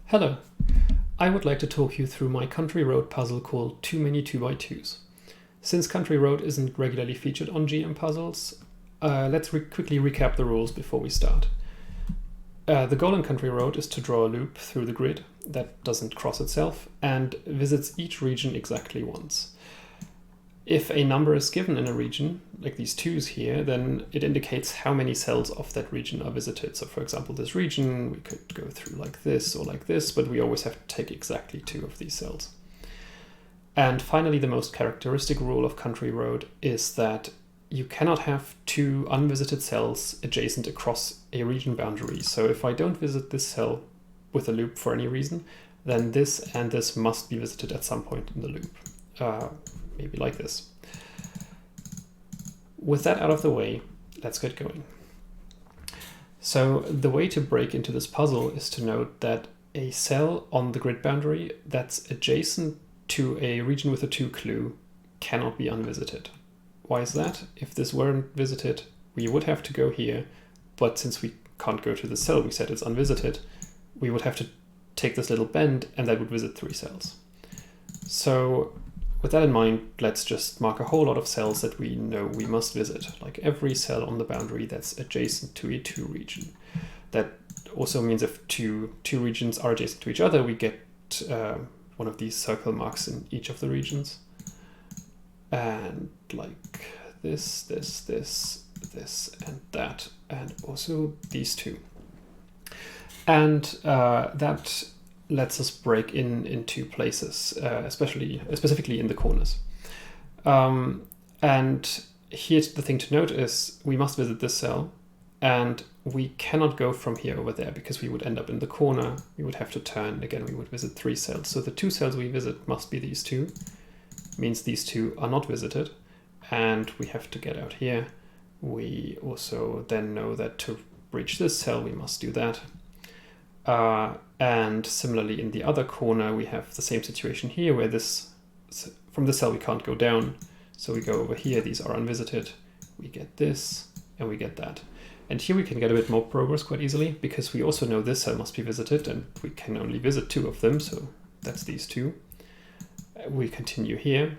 Hello, I would like to talk you through my country road puzzle called Too Many 2x2s. Since country road isn't regularly featured on GMPuzzles, let's quickly recap the rules before we start. The goal in country road is to draw a loop through the grid that doesn't cross itself and visits each region exactly once. If a number is given in a region, like these 2's here, then it indicates how many cells of that region are visited. So for example, this region, we could go through like this or like this, but we always have to take exactly 2 of these cells. And finally, the most characteristic rule of country road is that you cannot have 2 unvisited cells adjacent across a region boundary. So if I don't visit this cell with a loop for any reason, then this and this must be visited at some point in the loop. Maybe like this. With that out of the way, let's get going. So the way to break into this puzzle is to note that a cell on the grid boundary that's adjacent to a region with a 2 clue cannot be unvisited. Why is that? If this weren't visited, we would have to go here, but since we can't go to the cell we said it's unvisited, we would have to take this little bend and that would visit 3 cells. So with that in mind, let's just mark a whole lot of cells that we know we must visit, like every cell on the boundary that's adjacent to a 2 region. That also means if two regions are adjacent to each other, we get one of these circle marks in each of the regions. And like this, and that, and also these 2. And that lets us break in 2 places, specifically in the corners. And here's the thing to note is we must visit this cell, and we cannot go from here over there because we would end up in the corner. We would have to turn again. We would visit 3 cells. So the 2 cells we visit must be these 2. Means these 2 are not visited, and we have to get out here. We also then know that to reach this cell we must do that. And similarly in the other corner we have the same situation here where from this cell we can't go down, so we go over here, these are unvisited, we get this and we get that. And here we can get a bit more progress quite easily because we also know this cell must be visited and we can only visit 2 of them, so that's these 2. We continue here.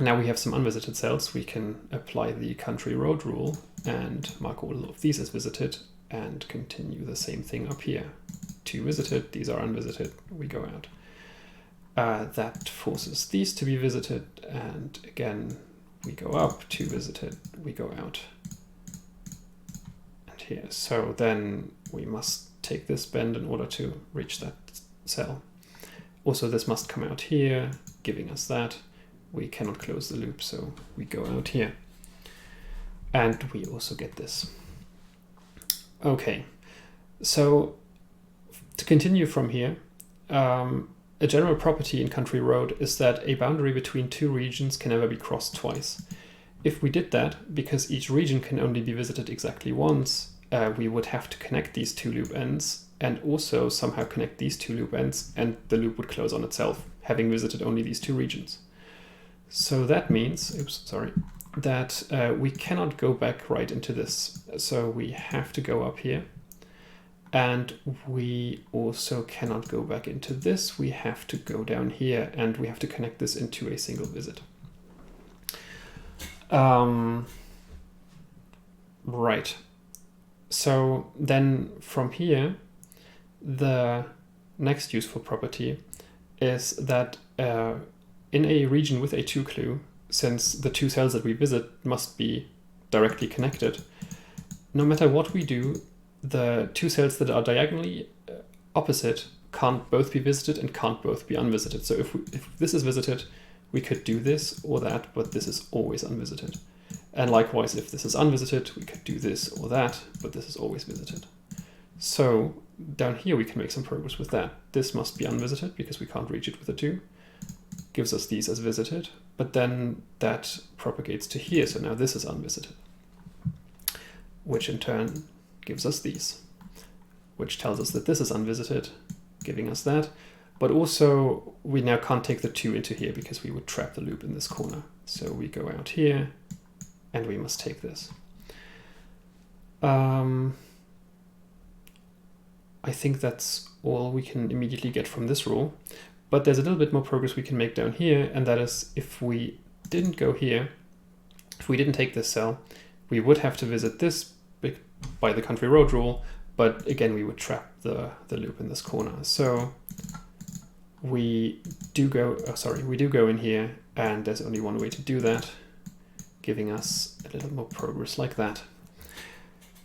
Now we have some unvisited cells. We can apply the country road rule and mark all of these as visited and continue the same thing up here. 2 visited, these are unvisited, we go out. That forces these to be visited, and again we go up, 2 visited, we go out. And here, so then we must take this bend in order to reach that cell. Also this must come out here, giving us that. We cannot close the loop, so we go out here. And we also get this. Okay, so to continue from here, a general property in country road is that a boundary between 2 regions can never be crossed twice. If we did that, because each region can only be visited exactly once, we would have to connect these 2 loop ends and also somehow connect these 2 loop ends, and the loop would close on itself, having visited only these 2 regions. So that means, that we cannot go back right into this. So we have to go up here. And we also cannot go back into this. We have to go down here and we have to connect this into a single visit. Right. So then from here, the next useful property is that in a region with a 2 clue, since the 2 cells that we visit must be directly connected, no matter what we do, the 2 cells that are diagonally opposite can't both be visited and can't both be unvisited. So if this is visited, we could do this or that, but this is always unvisited. And likewise, if this is unvisited, we could do this or that, but this is always visited. So down here we can make some progress with that. This must be unvisited because we can't reach it with a 2. Gives us these as visited, but then that propagates to here, so now this is unvisited, which in turn gives us these, which tells us that this is unvisited, giving us that, but also we now can't take the 2 into here because we would trap the loop in this corner. So we go out here and we must take this. I think that's all we can immediately get from this rule. But there's a little bit more progress we can make down here, and that is if we didn't go here, if we didn't take this cell, we would have to visit this by the country road rule, but again we would trap the loop in this corner. So we do go in here, and there's only one way to do that, giving us a little more progress like that.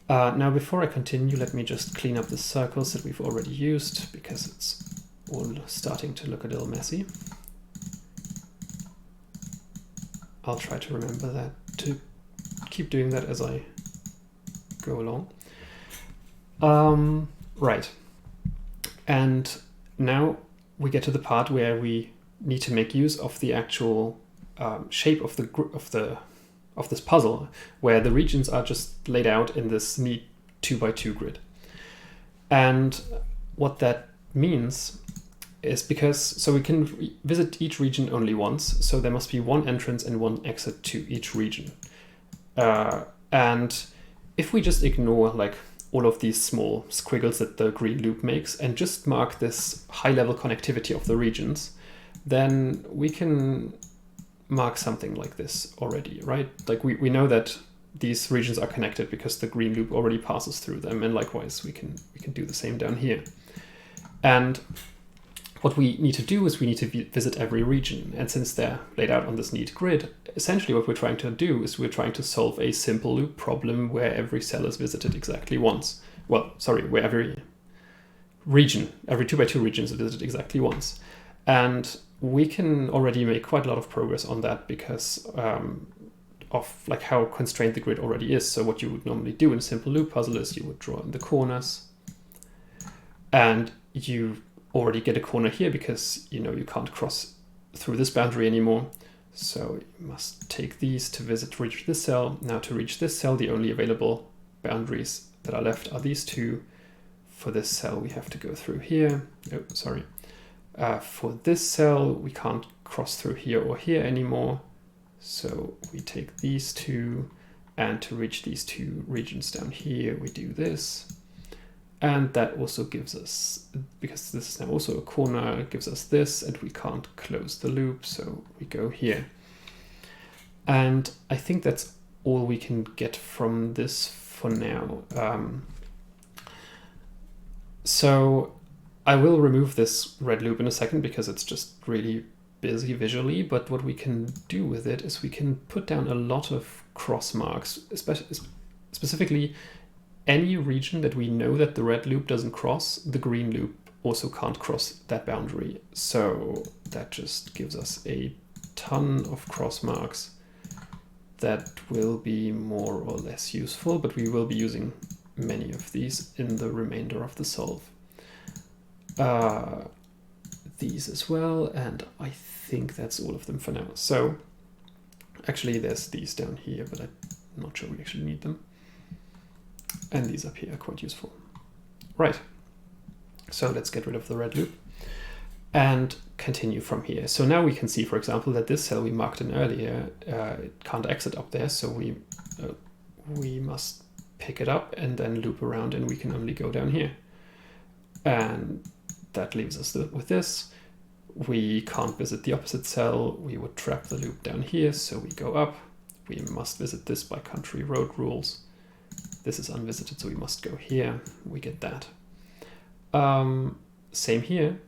Now before I continue, let me just clean up the circles that we've already used, because it's all starting to look a little messy. I'll try to remember that, to keep doing that as I go along. Right, and now we get to the part where we need to make use of the actual shape of this puzzle, where the regions are just laid out in this neat 2x2 grid. And what that means is so we can visit each region only once, so there must be one entrance and one exit to each region. And if we just ignore like all of these small squiggles that the green loop makes and just mark this high-level connectivity of the regions, then we can mark something like this already, right? Like we know that these regions are connected because the green loop already passes through them, and likewise we can do the same down here. And what we need to do is we need to visit every region, and since they're laid out on this neat grid, essentially what we're trying to do is we're trying to solve a simple loop problem where every cell is visited exactly once. Well, sorry, where every region, every 2x2 region is visited exactly once. And we can already make quite a lot of progress on that because of like how constrained the grid already is. So what you would normally do in a simple loop puzzle is you would draw in the corners, and you already get a corner here because you know you can't cross through this boundary anymore. So you must take these to reach this cell. Now to reach this cell, the only available boundaries that are left are these two. For this cell, we have to go through here. Oh, sorry. For this cell, we can't cross through here or here anymore. So we take these two, and to reach these two regions down here, we do this. And that also gives us, because this is now also a corner, it gives us this, and we can't close the loop, so we go here. And I think that's all we can get from this for now. So I will remove this red loop in a second because it's just really busy visually, but what we can do with it is we can put down a lot of cross marks, specifically any region that we know that the red loop doesn't cross, the green loop also can't cross that boundary. So that just gives us a ton of cross marks that will be more or less useful, but we will be using many of these in the remainder of the solve. These as well, and I think that's all of them for now. So actually there's these down here, but I'm not sure we actually need them. And these up here are quite useful. Right, so let's get rid of the red loop and continue from here. So now we can see, for example, that this cell we marked in earlier, it can't exit up there, so we must pick it up and then loop around, and we can only go down here. And that leaves us with this. We can't visit the opposite cell, we would trap the loop down here, so we go up. We must visit this by country road rules. This is unvisited, so we must go here. We get that. Same here,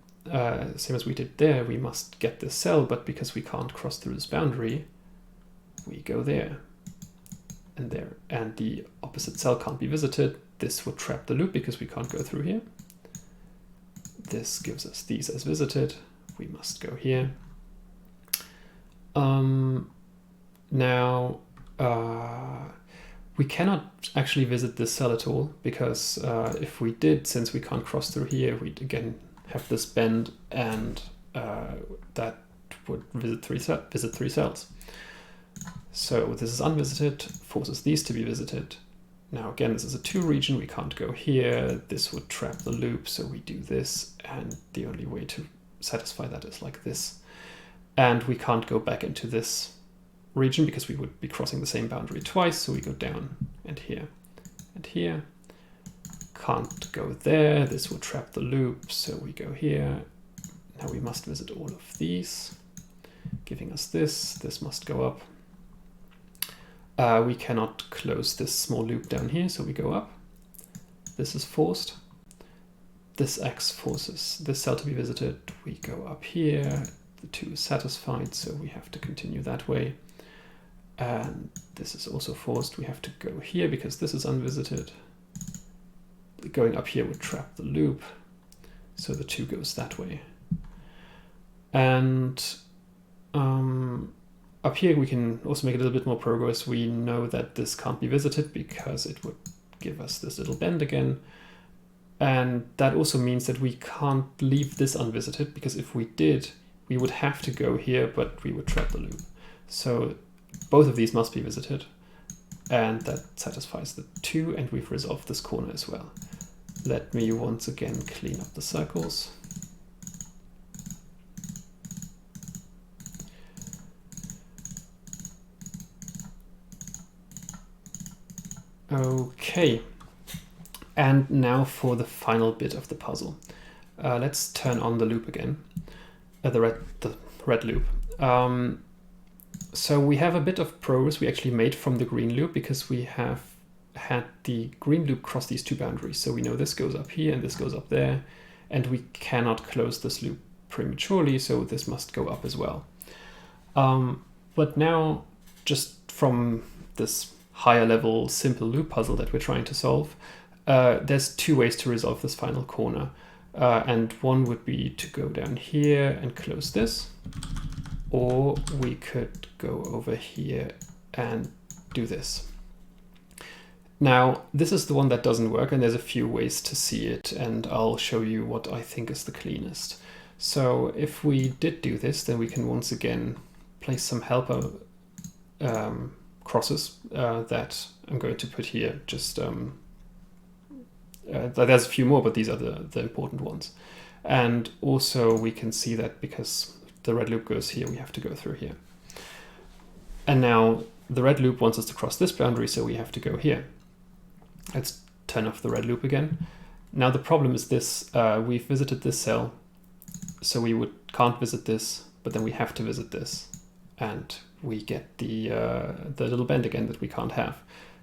same as we did there, we must get this cell, but because we can't cross through this boundary, we go there and there. And the opposite cell can't be visited. This would trap the loop because we can't go through here. This gives us these as visited. We must go here. Now, we cannot actually visit this cell at all, because if we did, since we can't cross through here, we'd again have this bend, and that would visit three cells. So this is unvisited, forces these to be visited. Now again, this is a 2 region, we can't go here. This would trap the loop, so we do this, and the only way to satisfy that is like this. And we can't go back into this region because we would be crossing the same boundary twice, so we go down and here, can't go there. This would trap the loop, so we go here. Now we must visit all of these, giving us this. This must go up. We cannot close this small loop down here, so we go up. This is forced. This X forces this cell to be visited. We go up here. The 2 is satisfied, so we have to continue that way. And this is also forced. We have to go here because this is unvisited. Going up here would trap the loop, so the 2 goes that way. And up here we can also make a little bit more progress. We know that this can't be visited because it would give us this little bend again. And that also means that we can't leave this unvisited, because if we did, we would have to go here, but we would trap the loop. So both of these must be visited, and that satisfies the 2, and we've resolved this corner as well. Let me once again clean up the circles. Okay, and now for the final bit of the puzzle. Let's turn on the loop again, the red loop. So we have a bit of progress we actually made from the green loop, because we have had the green loop cross these 2 boundaries. So we know this goes up here and this goes up there, and we cannot close this loop prematurely, so this must go up as well. But now, just from this higher level simple loop puzzle that we're trying to solve, there's 2 ways to resolve this final corner. And one would be to go down here and close this, or we could go over here and do this. Now, this is the one that doesn't work, and there's a few ways to see it, and I'll show you what I think is the cleanest. So if we did do this, then we can once again place some helper crosses that I'm going to put here. Just there's a few more, but these are the important ones. And also we can see that because the red loop goes here, we have to go through here. And now the red loop wants us to cross this boundary, so we have to go here. Let's turn off the red loop again. Now the problem is this, we've visited this cell, so we can't visit this, but then we have to visit this, and we get the little bend again that we can't have.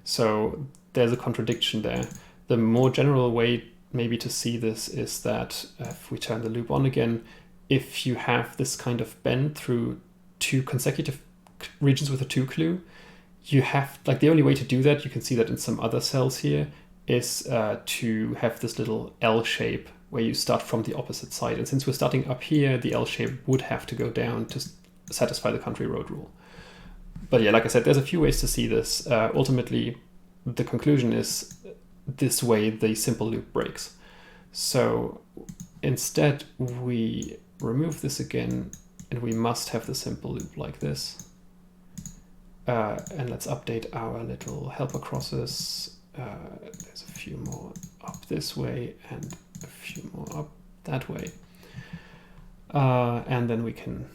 So there's a contradiction there. The more general way maybe to see this is that if we turn the loop on again, if you have this kind of bend through 2 consecutive regions with a 2 clue, you have, like, the only way to do that, you can see that in some other cells here, is to have this little L shape where you start from the opposite side. And since we're starting up here, the L shape would have to go down to satisfy the country road rule. But yeah, like I said, there's a few ways to see this. Ultimately, the conclusion is this way the simple loop breaks. So instead, we remove this again, and we must have the simple loop like this. And let's update our little helper crosses. There's a few more up this way and a few more up that way. And then we can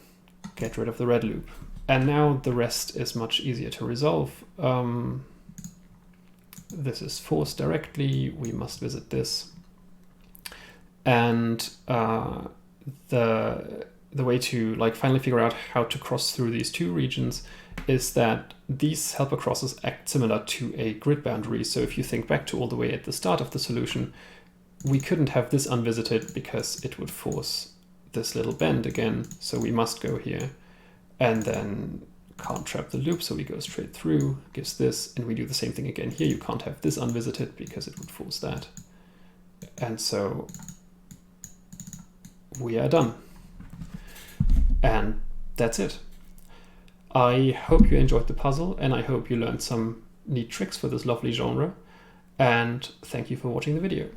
get rid of the red loop. And now the rest is much easier to resolve. This is forced directly. We must visit this. And the way to, like, finally figure out how to cross through these 2 regions is that these helper crosses act similar to a grid boundary. So if you think back to all the way at the start of the solution, we couldn't have this unvisited because it would force this little bend again. So we must go here and then can't trap the loop. So we go straight through, gives this, and we do the same thing again here. You can't have this unvisited because it would force that. And so we are done. And that's it. I hope you enjoyed the puzzle, and I hope you learned some neat tricks for this lovely genre. And thank you for watching the video.